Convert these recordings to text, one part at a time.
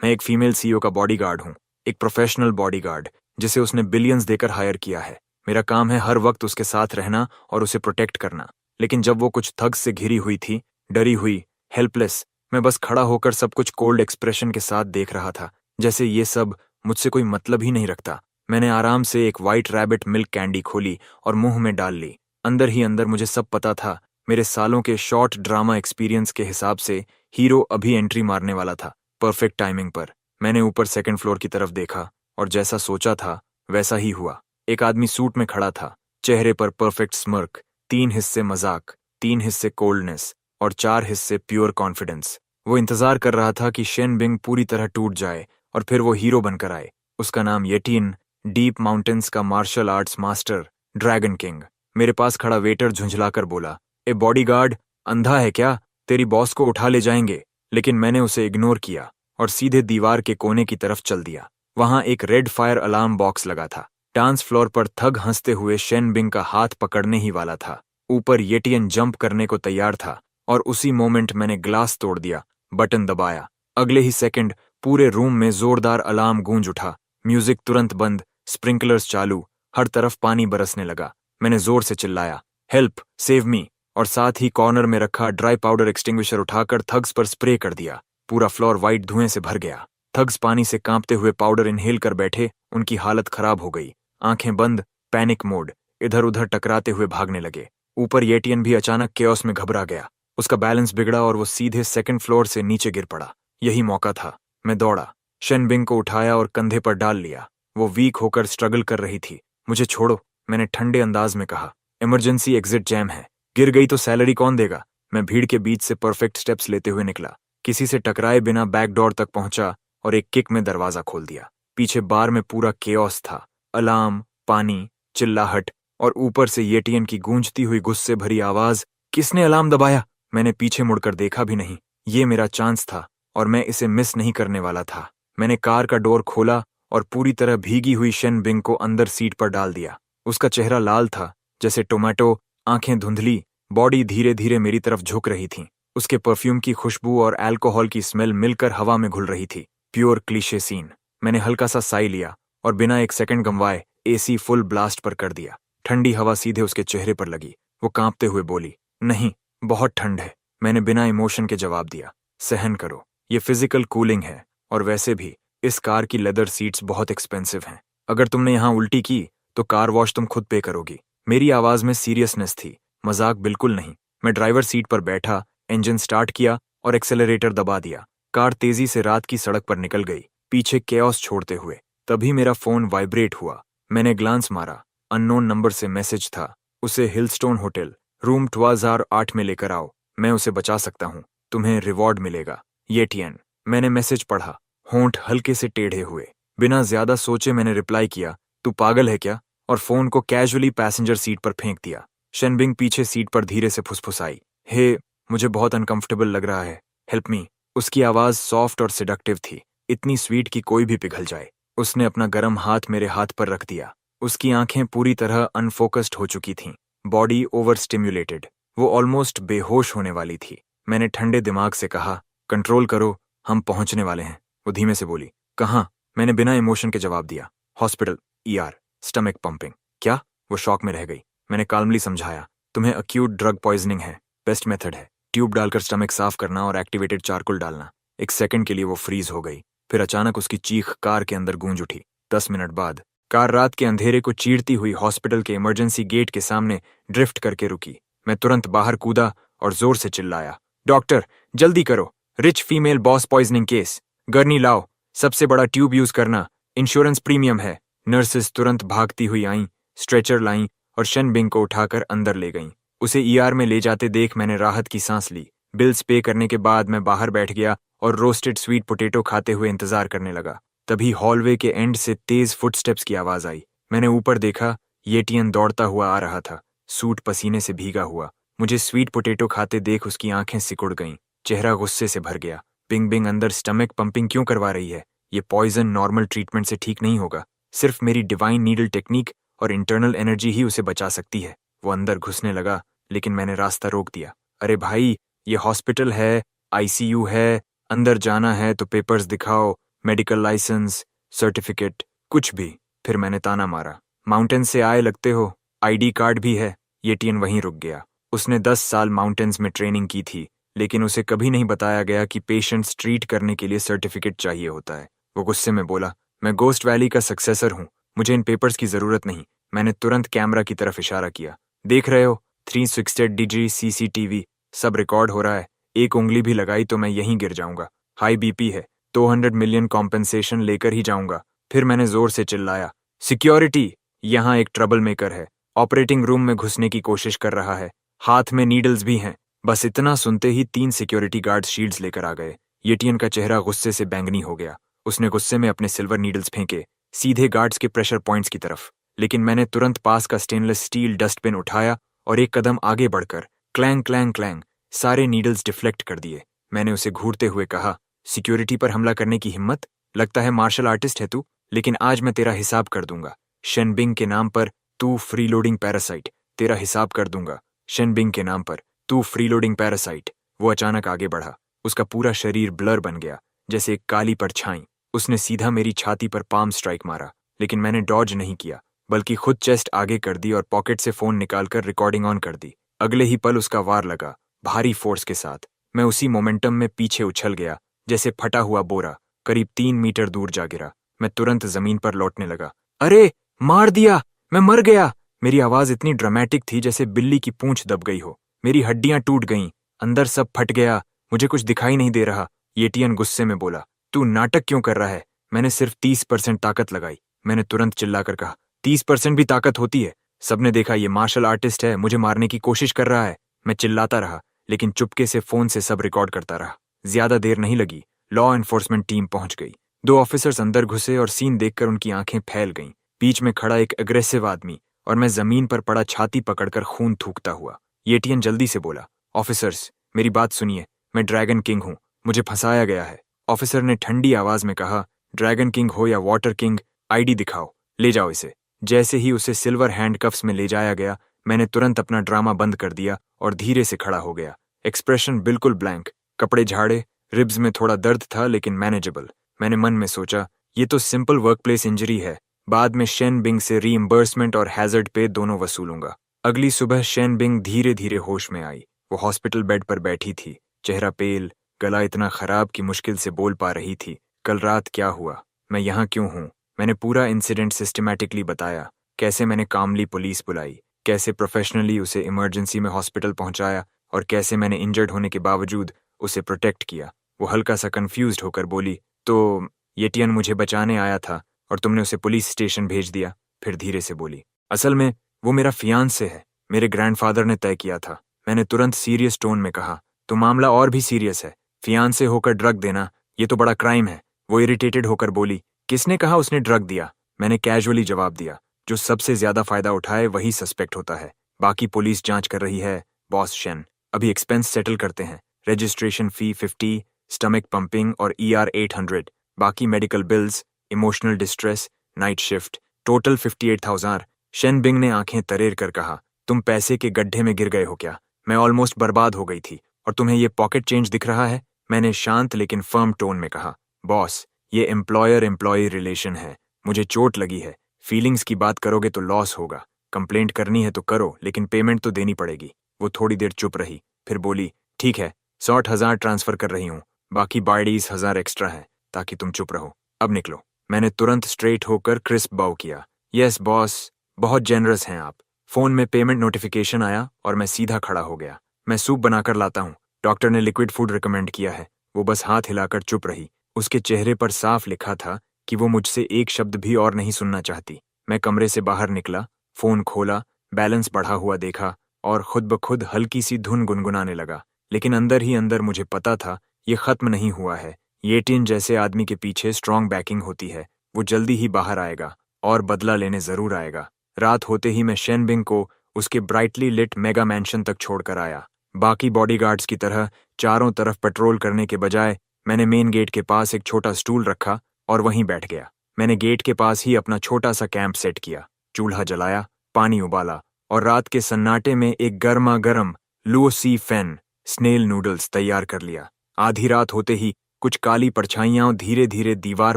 मैं एक female CEO का बॉडीगार्ड हूँ, एक प्रोफेशनल बॉडीगार्ड जिसे उसने बिलियंस देकर हायर किया है। मेरा काम है हर वक्त उसके साथ रहना और उसे प्रोटेक्ट करना। लेकिन जब वो कुछ थग्स से घिरी हुई थी, डरी हुई, हेल्पलेस, मैं बस खड़ा होकर सब कुछ कोल्ड एक्सप्रेशन के साथ देख रहा था, जैसे ये सब मुझसे कोई मतलब ही नहीं रखता। मैंने आराम से एक वाइट रैबिट मिल्क कैंडी खोली और मुंह में डाल ली। अंदर ही अंदर मुझे सब पता था। मेरे सालों के शॉर्ट ड्रामा एक्सपीरियंस के हिसाब से हीरो अभी एंट्री मारने वाला था, परफेक्ट टाइमिंग पर। मैंने ऊपर सेकंड फ्लोर की तरफ देखा और जैसा सोचा था वैसा ही हुआ। एक आदमी सूट में खड़ा था, चेहरे पर परफेक्ट स्मर्क, 3 हिस्से मजाक, 3 हिस्से कोल्डनेस और 4 हिस्से प्योर कॉन्फिडेंस। वो इंतजार कर रहा था कि शेन बिंग पूरी तरह टूट जाए और फिर वो हीरो बनकर आए। उसका नाम येटिन, डीप माउंटेन्स का martial arts master, dragon king. मेरे पास खड़ा वेटर झुंझलाकर बोला, ए बॉडीगार्ड, अंधा है क्या? तेरी बॉस को उठा ले जाएंगे। लेकिन मैंने उसे इग्नोर किया और सीधे दीवार के कोने की तरफ चल दिया। वहां एक रेड फायर अलार्म बॉक्स लगा था। डांस फ्लोर पर थग हंसते हुए शेन बिंग का हाथ पकड़ने ही वाला था। ऊपर येटियन जंप करने को तैयार था और उसी मोमेंट मैंने ग्लास तोड़ दिया, बटन दबाया। अगले ही सेकंड पूरे रूम में जोरदार अलार्म गूंज उठा। म्यूजिक तुरंत बंद, स्प्रिंकलर्स चालू, हर तरफ पानी बरसने लगा। मैंने जोर से चिल्लाया, हेल्प, सेव मी, और साथ ही कॉर्नर में रखा ड्राई पाउडर एक्सटिंग्विशर उठाकर थग्स पर स्प्रे कर दिया। पूरा फ्लोर वाइट धुएं से भर गया। थग्स पानी से कांपते हुए पाउडर इनहेल कर बैठे, उनकी हालत खराब हो गई। आंखें बंद, पैनिक मोड, इधर उधर टकराते हुए भागने लगे। ऊपर येटियन भी अचानक केओस में घबरा गया। उसका बैलेंस बिगड़ा और वो सीधे सेकंड फ्लोर से नीचे गिर पड़ा। यही मौका था। मैं दौड़ा, शेन बिंग को उठाया और कंधे पर डाल लिया। वो वीक होकर स्ट्रगल कर रही थी। मुझे छोड़ो, मैंने ठंडे अंदाज में कहा। इमरजेंसी एग्जिट जैम है, गिर गई तो सैलरी कौन देगा? मैं भीड़ के बीच से परफेक्ट स्टेप्स लेते हुए निकला, किसी से टकराए बिना बैक डोर तक पहुंचा और एक किक में दरवाजा खोल दिया। पीछे बार में पूरा केओस था, अलार्म, पानी, चिल्लाहट और ऊपर से येटियन की गूंजती हुई गुस्से भरी आवाज, किसने अलार्म दबाया? मैंने पीछे मुड़कर देखा भी नहीं। ये मेरा चांस था और मैं इसे मिस नहीं करने वाला था। मैंने कार का डोर खोला और पूरी तरह भीगी हुई शेन बिंग को अंदर सीट पर डाल दिया। उसका चेहरा लाल था जैसे टोमेटो, आंखें धुंधली, बॉडी धीरे धीरे मेरी तरफ झुक रही थी। उसके परफ्यूम की खुशबू और अल्कोहल की स्मेल मिलकर हवा में घुल रही थी। Pure cliche scene. मैंने हल्का सा साई लिया और बिना एक सेकंड गंवाए एसी फुल ब्लास्ट पर कर दिया। ठंडी हवा सीधे उसके चेहरे पर लगी। वो कांपते हुए बोली, नहीं, बहुत ठंड है। मैंने बिना इमोशन के जवाब दिया, सहन करो, ये फिजिकल कूलिंग है। और वैसे भी इस कार की लेदर सीट्स बहुत एक्सपेंसिव हैं। अगर तुमने यहां उल्टी की तो कार वॉश तुम खुद पे करोगी। मेरी आवाज में सीरियसनेस थी, मजाक बिल्कुल नहीं। मैं ड्राइवर सीट पर बैठा, इंजन स्टार्ट किया और एक्सेलरेटर दबा दिया। कार तेजी से रात की सड़क पर निकल गई, पीछे केओस छोड़ते हुए। तभी मेरा फोन वाइब्रेट हुआ। मैंने ग्लांस मारा, अननोन नंबर से मैसेज था। उसे हिलस्टोन होटल, रूम 2008 में लेकर आओ, मैं उसे बचा सकता हूँ, तुम्हें रिवॉर्ड मिलेगा, येटियन। मैंने मैसेज पढ़ा, होंठ हल्के से टेढ़े हुए। बिना ज्यादा सोचे मैंने रिप्लाई किया, तू पागल है क्या? और फोन को कैजुअली पैसेंजर सीट पर फेंक दिया। शेन बिंग पीछे सीट पर धीरे से फुसफुसाई, हे, मुझे बहुत अनकंफर्टेबल लग रहा है, हेल्प मी। उसकी आवाज सॉफ्ट और सिडक्टिव थी, इतनी स्वीट कि कोई भी पिघल जाए। उसने अपना गर्म हाथ मेरे हाथ पर रख दिया। उसकी आंखें पूरी तरह अनफोकस्ड हो चुकी थीं, बॉडी ओवर स्टिम्युलेटेड। वो ऑलमोस्ट बेहोश होने वाली थी। मैंने ठंडे दिमाग से कहा, कंट्रोल करो, हम पहुंचने वाले हैं। वो धीमे से बोली, कहाँ? मैंने बिना इमोशन के जवाब दिया, हॉस्पिटल, ईआर, स्टमक पंपिंग। क्या? वो शॉक में रह गई। मैंने काल्मली समझाया, तुम्हें अक्यूट ड्रग पॉइजनिंग है, बेस्ट मेथड है ट्यूब डालकर स्टमक साफ करना और एक्टिवेटेड चारकोल डालना। एक सेकंड के लिए वो फ्रीज हो गई, फिर अचानक उसकी चीख कार के अंदर गूंज उठी। 10 मिनट बाद कार रात के अंधेरे को चीरती हुई हॉस्पिटल के इमरजेंसी गेट के सामने ड्रिफ्ट करके रुकी। मैं तुरंत बाहर कूदा और जोर से चिल्लाया, डॉक्टर, जल्दी करो, rich female boss poisoning case, gurney लाओ, सबसे बड़ा ट्यूब यूज करना, इंश्योरेंस प्रीमियम है। नर्सेस तुरंत भागती हुई आईं, स्ट्रेचर लाईं और शेन बिंग को उठाकर अंदर ले गईं। उसे ईआर में ले जाते देख मैंने राहत की सांस ली। बिल्स पे करने के बाद मैं बाहर बैठ गया और रोस्टेड स्वीट पोटैटो खाते हुए इंतजार करने लगा। तभी हॉलवे के एंड से तेज फुटस्टेप्स की आवाज आई। मैंने ऊपर देखा, येटियन दौड़ता हुआ आ रहा था, सूट पसीने से भीगा हुआ। मुझे स्वीट पोटैटो खाते देख उसकी आंखें सिकुड़ गईं, चेहरा गुस्से से भर गया। बिंग बिंग अंदर स्टमक पंपिंग क्यों करवा रही है? ये पॉइजन नॉर्मल ट्रीटमेंट से ठीक नहीं होगा। सिर्फ मेरी डिवाइन नीडल टेक्निक और इंटरनल एनर्जी ही उसे बचा सकती है। वो अंदर घुसने लगा, लेकिन मैंने रास्ता रोक दिया। अरे भाई, ये हॉस्पिटल है, आईसीयू है, अंदर जाना है तो पेपर्स दिखाओ, मेडिकल लाइसेंस, सर्टिफिकेट, कुछ भी। फिर मैंने ताना मारा, माउंटेन से आए लगते हो, आईडी कार्ड भी है। एटीएन वहीं रुक गया। उसने 10 साल माउंटेन्स में ट्रेनिंग की थी, लेकिन उसे कभी नहीं बताया गया कि पेशेंट्स ट्रीट करने के लिए सर्टिफिकेट चाहिए होता है। वो गुस्से में बोला, मैं गोस्ट वैली का सक्सेसर हूँ, मुझे इन पेपर्स की जरूरत नहीं। मैंने तुरंत कैमरा की तरफ इशारा किया। देख रहे हो, 360 डिग्री सीसीटीवी, सब रिकॉर्ड हो रहा है। एक उंगली भी लगाई तो मैं यहीं गिर जाऊंगा। हाई बीपी है, 200 मिलियन कॉम्पेंसेशन लेकर ही जाऊंगा। फिर मैंने जोर से चिल्लाया, सिक्योरिटी, यहाँ एक ट्रबल मेकर है, ऑपरेटिंग रूम में घुसने की कोशिश कर रहा है, हाथ में नीडल्स भी हैं। बस इतना सुनते ही 3 सिक्योरिटी गार्ड शील्ड्स लेकर आ गए। एटीएन का चेहरा गुस्से से बैंगनी हो गया। उसने गुस्से में अपने सिल्वर नीडल्स फेंके, सीधे गार्ड्स के प्रेशर पॉइंट्स की तरफ। लेकिन मैंने तुरंत पास का स्टेनलेस स्टील डस्टबिन उठाया और एक कदम आगे बढ़कर क्लैंग क्लैंग क्लैंग सारे नीडल्स डिफ्लेक्ट कर दिए। मैंने उसे घूरते हुए कहा, सिक्योरिटी पर हमला करने की हिम्मत? लगता है मार्शल आर्टिस्ट है तू, लेकिन आज मैं तेरा हिसाब कर दूंगा। शेनबिंग के नाम पर तू फ्रीलोडिंग पैरासाइट, तेरा हिसाब कर दूंगा। शेनबिंग के नाम पर तू फ्रीलोडिंग पैरासाइट। वो अचानक आगे बढ़ा। उसका पूरा शरीर ब्लर बन गया, जैसे एक काली परछाई। उसने सीधा मेरी छाती पर पाम स्ट्राइक मारा, लेकिन मैंने डॉज नहीं किया, बल्कि खुद चेस्ट आगे कर दी और पॉकेट से फोन निकालकर रिकॉर्डिंग ऑन कर दी। अगले ही पल उसका वार लगा, भारी फोर्स के साथ। मैं उसी मोमेंटम में पीछे उछल गया, जैसे फटा हुआ बोरा। करीब 3 मीटर दूर जा गिरा। मैं तुरंत जमीन पर लौटने लगा। अरे, मार दिया, मैं मर गया। मेरी आवाज इतनी ड्रामेटिक थी जैसे बिल्ली की पूंछ दब गई हो। मेरी हड्डियां टूट गईं, अंदर सब फट गया, मुझे कुछ दिखाई नहीं दे रहा। एटीएन गुस्से में बोला, तू नाटक क्यों कर रहा है? मैंने सिर्फ 30% ताकत लगाई। मैंने तुरंत चिल्लाकर कहा, 30% भी ताकत होती है? सबने देखा ये मार्शल आर्टिस्ट है, मुझे मारने की कोशिश कर रहा है। मैं चिल्लाता रहा, लेकिन चुपके से फोन से सब रिकॉर्ड करता रहा। ज्यादा देर नहीं लगी, लॉ एनफोर्समेंट टीम पहुंच गई। 2 ऑफिसर्स अंदर घुसे और सीन देखकर उनकी आंखें फैल गईं। बीच में खड़ा एक अग्रेसिव आदमी और मैं जमीन पर पड़ा छाती पकड़कर खून थूकता हुआ। एटीएन जल्दी से बोला, ऑफिसर्स, मेरी बात सुनिए, मैं ड्रैगन किंग हूं, मुझे फंसाया गया है। ऑफिसर ने ठंडी आवाज में कहा, ड्रैगन किंग हो या वाटर किंग, आईडी दिखाओ, ले जाओ इसे। जैसे ही उसे सिल्वर हैंडकफ्स में ले जाया गया, मैंने तुरंत अपना ड्रामा बंद कर दिया और धीरे से खड़ा हो गया। एक्सप्रेशन बिल्कुल ब्लैंक, कपड़े झाड़े, रिब्स में थोड़ा दर्द था लेकिन मैनेजेबल। मैंने मन में सोचा, ये तो सिंपल वर्कप्लेस इंजरी है, बाद में शेन बिंग से रीइंबर्समेंट और हैजर्ड पे दोनों वसूलूंगा। अगली सुबह शेन बिंग धीरे धीरे होश में आई। वो हॉस्पिटल बेड पर बैठी थी, चेहरा पेल, गला इतना खराब कि मुश्किल से बोल पा रही थी। कल रात क्या हुआ, मैं यहाँ क्यों हूँ? मैंने पूरा इंसिडेंट सिस्टमैटिकली बताया, कैसे मैंने कामली पुलिस बुलाई, कैसे प्रोफेशनली उसे इमरजेंसी में हॉस्पिटल पहुंचाया और कैसे मैंने इंजर्ड होने के बावजूद उसे प्रोटेक्ट किया। वो हल्का सा कंफ्यूज्ड होकर बोली, तो एटीएन मुझे बचाने आया था और तुमने उसे पुलिस स्टेशन भेज दिया। फिर धीरे से बोली, असल में वो मेरा फियांसे है, मेरे ग्रैंडफादर ने तय किया था। मैंने तुरंत सीरियस टोन में कहा, तो मामला और भी सीरियस है, फियांसे होकर ड्रग देना, ये तो बड़ा क्राइम है। वो इरिटेटेड होकर बोली, किसने कहा उसने ड्रग दिया? मैंने कैजुअली जवाब दिया, जो सबसे ज्यादा फायदा उठाए वही सस्पेक्ट होता है, बाकी पुलिस जांच कर रही है बॉस शेन। अभी एक्सपेंस सेटल करते हैं, रजिस्ट्रेशन फी 50, स्टमक पंपिंग और ER 800, बाकी medical bills, emotional distress, night shift, total 58,000। Shen Bing ने आंखें तरेर कर कहा, तुम पैसे के गड्ढे में गिर गए हो क्या? मैं ऑलमोस्ट बर्बाद हो गई थी और तुम्हें ये पॉकेट चेंज दिख रहा है? मैंने शांत लेकिन फर्म टोन में कहा, बॉस, ये एम्प्लॉयर एम्प्लॉई रिलेशन है, मुझे चोट लगी है, फीलिंग्स की बात करोगे तो लॉस होगा, कंप्लेंट करनी है तो करो, लेकिन पेमेंट तो देनी पड़ेगी। वो थोड़ी देर चुप रही, फिर बोली, ठीक है, 60,000 ट्रांसफर कर रही हूँ, बाकी 22,000 एक्स्ट्रा है, ताकि तुम चुप रहो, अब निकलो। मैंने तुरंत स्ट्रेट होकर क्रिस्प बाउ किया, यस बॉस, बहुत जेनरस हैं आप। फोन में पेमेंट नोटिफिकेशन आया और मैं सीधा खड़ा हो गया। मैं सूप बनाकर लाता हूँ, डॉक्टर ने लिक्विड फूड रिकमेंड किया है। वो बस हाथ हिलाकर चुप रही। उसके चेहरे पर साफ लिखा था कि वो मुझसे एक शब्द भी और नहीं सुनना चाहती। मैं कमरे से बाहर निकला, फोन खोला, बैलेंस बढ़ा हुआ देखा और खुद ब खुद हल्की सी धुन गुनगुनाने लगा। लेकिन अंदर ही अंदर मुझे पता था ये खत्म नहीं हुआ है। एटीएन जैसे आदमी के पीछे स्ट्रांग बैकिंग होती है, वो जल्दी ही बाहर आएगा और बदला लेने जरूर आएगा। रात होते ही मैं शेन बिंग को उसके ब्राइटली लिट मेगा मैंशन तक छोड़कर आया। बाकी बॉडीगार्ड्स की तरह चारों तरफ पेट्रोल करने के बजाय मैंने मेन गेट के पास एक छोटा स्टूल रखा और वहीं बैठ गया। मैंने गेट के पास ही अपना छोटा सा कैंप सेट किया, चूल्हा जलाया, पानी उबाला और रात के सन्नाटे में एक गर्मा गर्म लुओ सी फेन स्नेल नूडल्स तैयार कर लिया। आधी रात होते ही कुछ काली परछाइयां धीरे धीरे दीवार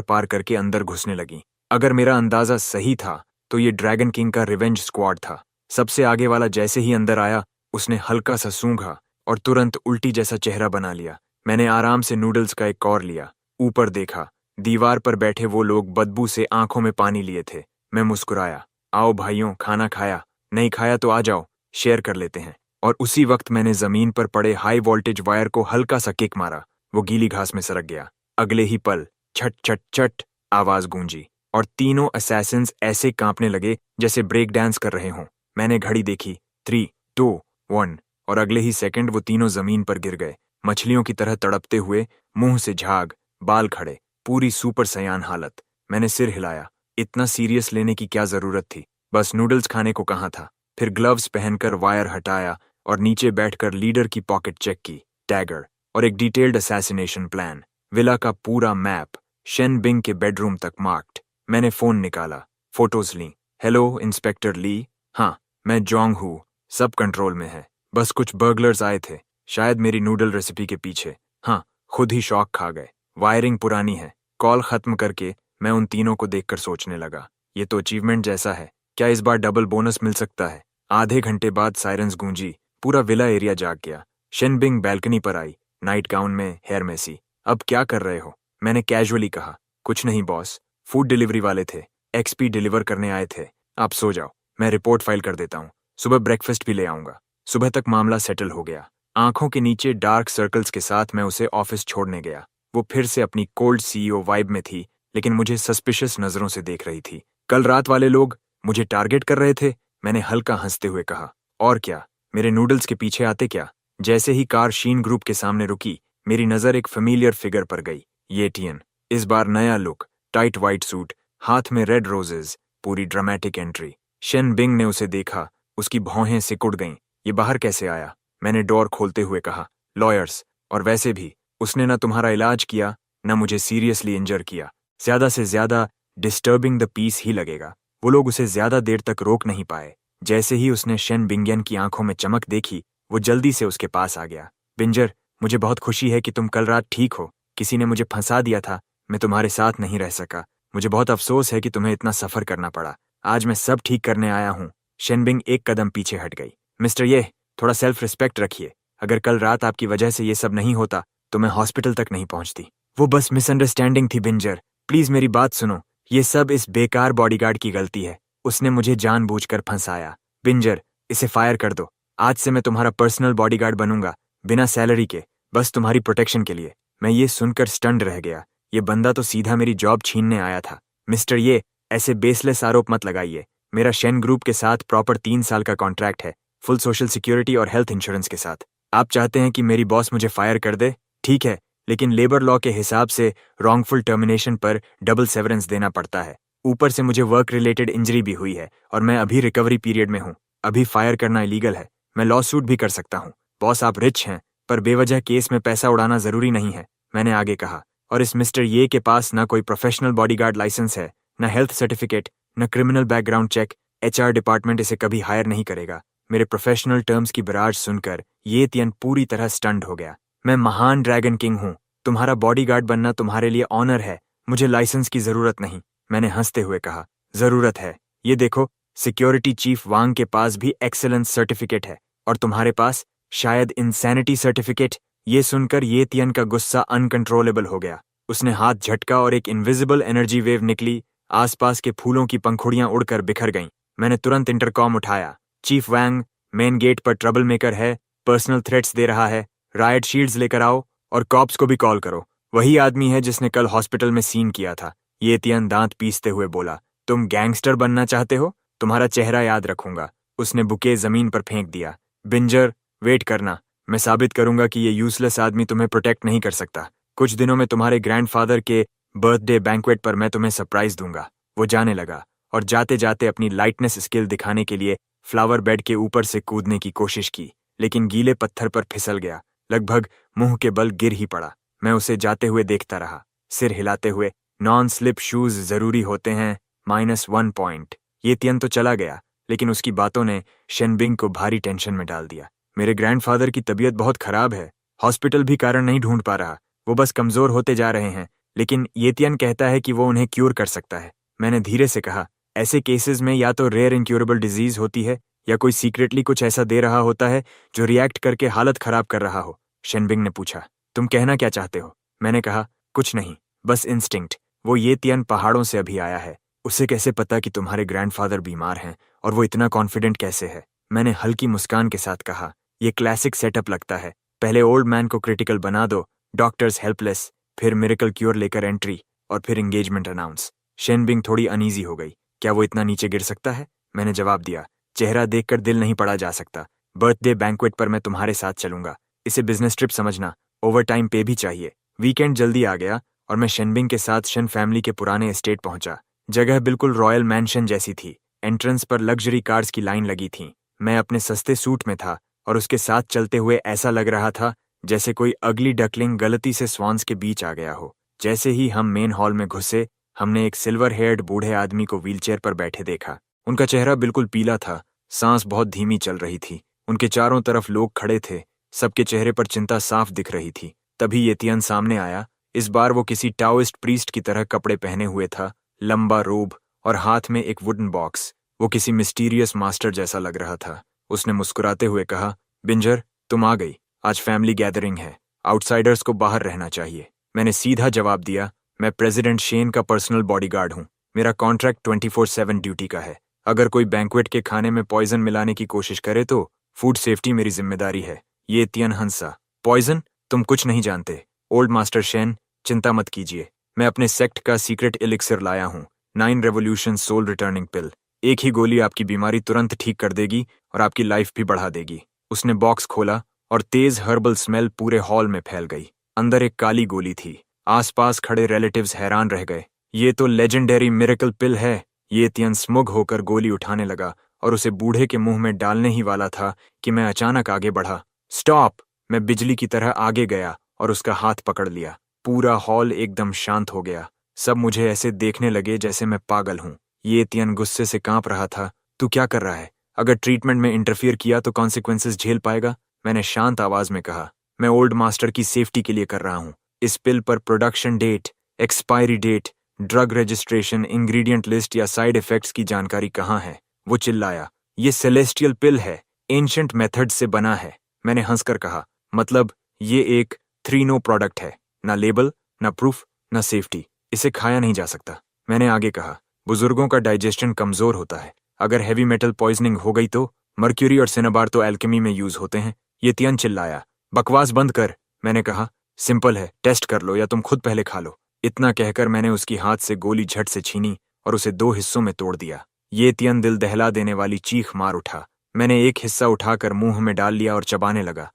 पार करके अंदर घुसने लगीं। अगर मेरा अंदाजा सही था तो ये ड्रैगन किंग का रिवेंज स्क्वाड था। सबसे आगे वाला जैसे ही अंदर आया उसने हल्का सा सूंघा और तुरंत उल्टी जैसा चेहरा बना लिया। मैंने आराम से नूडल्स का एक कौर लिया, ऊपर देखा। दीवार पर बैठे वो लोग बदबू से आंखों में पानी लिए थे। मैं मुस्कुराया, आओ भाइयों, खाना खाया? नहीं खाया तो आ जाओ, शेयर कर लेते हैं। और उसी वक्त मैंने जमीन पर पड़े हाई वोल्टेज वायर को हल्का सा किक मारा। वो गीली घास में सरक गया। अगले ही पल छट छट छट आवाज गूंजी और तीनों असैसिन्स ऐसे कांपने लगे जैसे ब्रेक डांस कर रहे हों। मैंने घड़ी देखी, 3, 2, 1 और अगले ही सेकंड वो तीनों जमीन पर गिर गए, मछलियों की तरह तड़पते हुए, मुंह से झाग, बाल खड़े, पूरी सुपर सयान हालत। मैंने सिर हिलाया। इतना सीरियस लेने की क्या जरूरत थी? बस नूडल्स खाने को कहा था। फिर ग्लव्स पहनकर वायर हटाया और नीचे बैठकर लीडर की पॉकेट चेक की, टैगर और एक डिटेल्ड असैसिनेशन प्लान, विला का पूरा मैप, शेन बिंग के बेडरूम तक मार्क्ड। मैंने फोन निकाला, फोटोज ली। हेलो इंस्पेक्टर ली। हाँ, मैं जोंग हूँ, सब कंट्रोल में है। बस कुछ बर्गलर्स आए थे, शायद मेरी नूडल रेसिपी के पीछे। हाँ, खुद ही शॉक खा गए। वायरिंग पुरानी है। कॉल खत्म करके मैं उन तीनों को देखकर सोचने लगा, ये तो अचीवमेंट जैसा है। क्या इस बार डबल बोनस मिल सकता है? आधे घंटे बाद सायरन्स गूंजी, पूरा विला एरिया जाग गया। शेन बिंग बैल्कनी पर आई, नाइट गाउन में, हेयर मेसी। अब क्या कर रहे हो? मैंने कैजुअली कहा। कुछ नहीं बॉस, फूड डिलीवरी वाले थे, एक्सपी डिलीवर करने आए थे। आप सो जाओ, मैं रिपोर्ट फाइल कर देता हूँ। सुबह ब्रेकफास्ट भी ले आऊंगा। सुबह तक मामला सेटल हो गया। आंखों के नीचे डार्क सर्कल्स के साथ मैं उसे ऑफिस छोड़ने गया। वो फिर से अपनी कोल्ड सीईओ वाइब में थी, लेकिन मुझे सस्पिशियस नजरों से देख रही थी। कल रात वाले लोग मुझे टारगेट कर रहे थे, मैंने हल्का हंसते हुए कहा। और क्या, मेरे नूडल्स के पीछे आते क्या? जैसे ही कार शीन ग्रुप के सामने रुकी, मेरी नजर एक फेमिलियर फिगर पर गई, येटियन। इस बार नया लुक, टाइट वाइट सूट, हाथ में रेड रोजेज, पूरी ड्रामेटिक एंट्री। शेन बिंग ने उसे देखा, उसकी भौहें सिकुड़ गईं। ये बाहर कैसे आया? मैंने डोर खोलते हुए कहा। लॉयर्स, और वैसे भी उसने न तुम्हारा इलाज किया, न मुझे सीरियसली इंजर किया। ज्यादा से ज्यादा डिस्टर्बिंग द पीस ही लगेगा। वो लोग उसे ज्यादा देर तक रोक नहीं पाए। जैसे ही उसने शेन बिंगियन की आंखों में चमक देखी, वो जल्दी से उसके पास आ गया। बिंजर, मुझे बहुत खुशी है कि तुम कल रात ठीक हो। किसी ने मुझे फंसा दिया था, मैं तुम्हारे साथ नहीं रह सका। मुझे बहुत अफसोस है कि तुम्हें इतना सफर करना पड़ा। आज मैं सब ठीक करने आया हूँ। शेन बिंग एक कदम पीछे हट गई। मिस्टर ये, थोड़ा सेल्फ रिस्पेक्ट रखिए। अगर कल रात आपकी वजह से ये सब नहीं होता तो मैं हॉस्पिटल तक नहीं पहुंचती। वो बस मिसअंडरस्टैंडिंग थी बिंजर, प्लीज मेरी बात सुनो। ये सब इस बेकार बॉडीगार्ड की गलती है। उसने मुझे जानबूझकर फंसाया। बिंजर, इसे फायर कर दो। आज से मैं तुम्हारा पर्सनल बॉडीगार्ड बनूंगा, बिना सैलरी के, बस तुम्हारी प्रोटेक्शन के लिए। मैं ये सुनकर स्टन्ड रह गया। ये बंदा तो सीधा मेरी जॉब छीनने आया था। मिस्टर ये, ऐसे बेसलेस आरोप मत लगाइए। मेरा शेन ग्रुप के साथ प्रॉपर 3 साल का कॉन्ट्रैक्ट है, फुल सोशल सिक्योरिटी और हेल्थ इंश्योरेंस के साथ। आप चाहते हैं कि मेरी बॉस मुझे फायर कर दे? ठीक है, लेकिन लेबर लॉ के हिसाब से रॉन्गफुल टर्मिनेशन पर डबल सेवरेंस देना पड़ता है। ऊपर से मुझे वर्क रिलेटेड इंजरी भी हुई है और मैं अभी रिकवरी पीरियड में हूँ। अभी फायर करना इलीगल है। मैं लॉ सूट भी कर सकता हूँ। बॉस आप रिच हैं, पर बेवजह केस में पैसा उड़ाना जरूरी नहीं है, मैंने आगे कहा। और इस मिस्टर ये के पास ना कोई प्रोफेशनल बॉडीगार्ड लाइसेंस है, न हेल्थ सर्टिफिकेट, न criminal background check. HR department इसे कभी हायर नहीं करेगा। मेरे प्रोफेशनल टर्म्स की बराज सुनकर ये तियन पूरी तरह स्टन्ड हो गया। मैं महान ड्रैगन किंग हूँ, तुम्हारा बॉडीगार्ड बनना तुम्हारे लिए ऑनर है। मुझे लाइसेंस की जरूरत नहीं, मैंने हंसते हुए कहा। जरूरत है। ये देखो, सिक्योरिटी चीफ वांग के पास भी एक्सेलेंस सर्टिफिकेट है और तुम्हारे पास शायद इंसैनिटी सर्टिफिकेट। ये सुनकर ये तियन का गुस्सा अनकंट्रोलेबल हो गया। उसने हाथ झटका और एक इनविजिबल एनर्जी वेव निकली। आसपास के फूलों की पंखुड़ियां उड़कर बिखर गईं। मैंने तुरंत इंटरकॉम उठाया। चीफ वांग, मेन गेट पर ट्रबल मेकर है, पर्सनल थ्रेट्स दे रहा है, राइट शील्ड्स लेकर आओ और कॉप्स को भी कॉल करो। वही आदमी है जिसने कल हॉस्पिटल में सीन किया था। ये तियन दांत पीसते हुए बोला। तुम गैंगस्टर बनना चाहते हो? तुम्हारा चेहरा याद रखूंगा। उसने बुके जमीन पर फेंक दिया। बिंजर, वेट करना, मैं साबित करूंगा कि ये यूजलेस आदमी तुम्हें प्रोटेक्ट नहीं कर सकता। कुछ दिनों में तुम्हारे ग्रैंडफादर के बर्थडे बैंक्वेट पर मैं तुम्हें सरप्राइज दूंगा। वो जाने लगा और जाते जाते अपनी लाइटनेस स्किल दिखाने के लिए फ्लावर बेड के ऊपर से कूदने की कोशिश की, लेकिन गीले पत्थर पर फिसल गया। लगभग मुंह के बल गिर ही पड़ा। मैं उसे जाते हुए देखता रहा, सिर हिलाते हुए। नॉन स्लिप शूज जरूरी होते हैं, -1 पॉइंट। ये तियन तो चला गया, लेकिन उसकी बातों ने शेन बिंग को भारी टेंशन में डाल दिया। मेरे ग्रैंडफादर की तबीयत बहुत खराब है, हॉस्पिटल भी कारण नहीं ढूंढ पा रहा। वो बस कमजोर होते जा रहे हैं, लेकिन येतियन कहता है कि वो उन्हें क्यूर कर सकता है। मैंने धीरे से कहा, ऐसे केसेस में या तो रेयर इनक्यूरेबल डिजीज होती है या कोई सीक्रेटली कुछ ऐसा दे रहा होता है जो रिएक्ट करके हालत खराब कर रहा हो। शेनबिंग ने पूछा, तुम कहना क्या चाहते हो? मैंने कहा, कुछ नहीं, बस इंस्टिंक्ट। वो येतियन पहाड़ों से अभी आया है, उसे कैसे पता कि तुम्हारे ग्रैंडफादर बीमार हैं, और वो इतना कॉन्फिडेंट कैसे है? मैंने हल्की मुस्कान के साथ कहा, ये क्लासिक सेटअप लगता है। पहले ओल्ड मैन को क्रिटिकल बना दो, डॉक्टर्स हेल्पलेस, फिर मिरेकल क्योर लेकर एंट्री, और फिर एंगेजमेंट अनाउंस। शेनबिंग थोड़ी अनईजी हो गई। क्या वो इतना नीचे गिर सकता है? मैंने जवाब दिया, चेहरा देखकर दिल नहीं पढ़ा जा सकता। बर्थडे बैंक्वेट पर मैं तुम्हारे साथ चलूंगा। इसे बिजनेस ट्रिप समझना, ओवर टाइम पे भी चाहिए। वीकेंड जल्दी आ गया और मैं शेनबिंग के साथ शन फैमिली के पुराने एस्टेट पहुंचा। जगह बिल्कुल रॉयल मैंशन जैसी थी। एंट्रेंस पर लग्जरी कार्स की लाइन लगी थी। मैं अपने सस्ते सूट में था और उसके साथ चलते हुए ऐसा लग रहा था जैसे कोई अगली डकलिंग गलती से स्वान्स के बीच आ गया हो। जैसे ही हम मेन हॉल में घुसे, हमने एक सिल्वर हेयर्ड बूढ़े आदमी को व्हीलचेयर पर बैठे देखा। उनका चेहरा बिल्कुल पीला था, सांस बहुत धीमी चल रही थी। उनके चारों तरफ लोग खड़े थे, सबके चेहरे पर चिंता साफ दिख रही थी। तभी येतियन सामने आया। इस बार वो किसी टाओइस्ट प्रीस्ट की तरह कपड़े पहने हुए था, लंबा रोब और हाथ में एक वुडन बॉक्स। वो किसी मिस्टीरियस मास्टर जैसा लग रहा था। उसने मुस्कुराते हुए कहा, बिंजर, तुम आ गई। आज फैमिली गैदरिंग है, आउटसाइडर्स को बाहर रहना चाहिए। मैंने सीधा जवाब दिया, मैं प्रेसिडेंट शेन का पर्सनल बॉडीगार्ड हूँ। मेरा कॉन्ट्रैक्ट 24/7 ड्यूटी का है। अगर कोई बैंक्वेट के खाने में पॉइजन मिलाने की कोशिश करे तो फूड सेफ्टी मेरी जिम्मेदारी है। ये तियन हंसा, पॉइजन? तुम कुछ नहीं जानते ओल्ड मास्टर शेन, चिंता मत कीजिए। मैं अपने सेक्ट का सीक्रेट एलिक्सिर लाया हूँ, 9 रेवोल्यूशन सोल रिटर्निंग पिल। एक ही गोली आपकी बीमारी तुरंत ठीक कर देगी और आपकी लाइफ भी बढ़ा देगी। उसने बॉक्स खोला और तेज हर्बल स्मेल पूरे हॉल में फैल गई। अंदर एक काली गोली थी। आसपास खड़े रिलेटिव्स हैरान रह गए। ये तो लेजेंडरी मिरेकल पिल है। ये तियन स्मुग होकर गोली उठाने लगा और उसे बूढ़े के मुंह में डालने ही वाला था कि मैं अचानक आगे बढ़ा। स्टॉप! मैं बिजली की तरह आगे गया और उसका हाथ पकड़ लिया। पूरा हॉल एकदम शांत हो गया। सब मुझे ऐसे देखने लगे जैसे मैं पागल हूँ। ये तियन गुस्से से कांप रहा था। तू क्या कर रहा है? अगर ट्रीटमेंट में इंटरफियर किया तो कॉन्सिक्वेंसेस झेल पाएगा। मैंने शांत आवाज में कहा, मैं ओल्ड मास्टर की सेफ्टी के लिए कर रहा हूँ। इस पिल पर production date, expiry date, drug registration, ingredient list या साइड इफेक्ट्स की जानकारी कहाँ है? वो चिल्लाया, ये सेलेस्टियल पिल है, एंशिएंट मेथड से बना है। मैंने हंसकर कहा, मतलब ये एक 3-No प्रोडक्ट है, ना लेबल, ना प्रूफ, ना सेफ्टी। इसे खाया नहीं जा सकता। मैंने आगे कहा, बुजुर्गों का डाइजेशन कमजोर होता है। अगर हैवी मेटल पॉइजनिंग हो गई तो? मर्क्यूरी और सिनेबार तो एल्केमी में यूज होते हैं। ये तियन चिल्लाया, बकवास बंद कर। मैंने कहा, सिंपल है, टेस्ट कर लो या तुम खुद पहले खा लो। इतना कहकर मैंने उसकी हाथ से गोली झट से छीनी और उसे 2 हिस्सों में तोड़ दिया। ये तियन दिल दहला देने वाली चीख मार उठा। मैंने एक हिस्सा उठाकर मुंह में डाल लिया और चबाने लगा।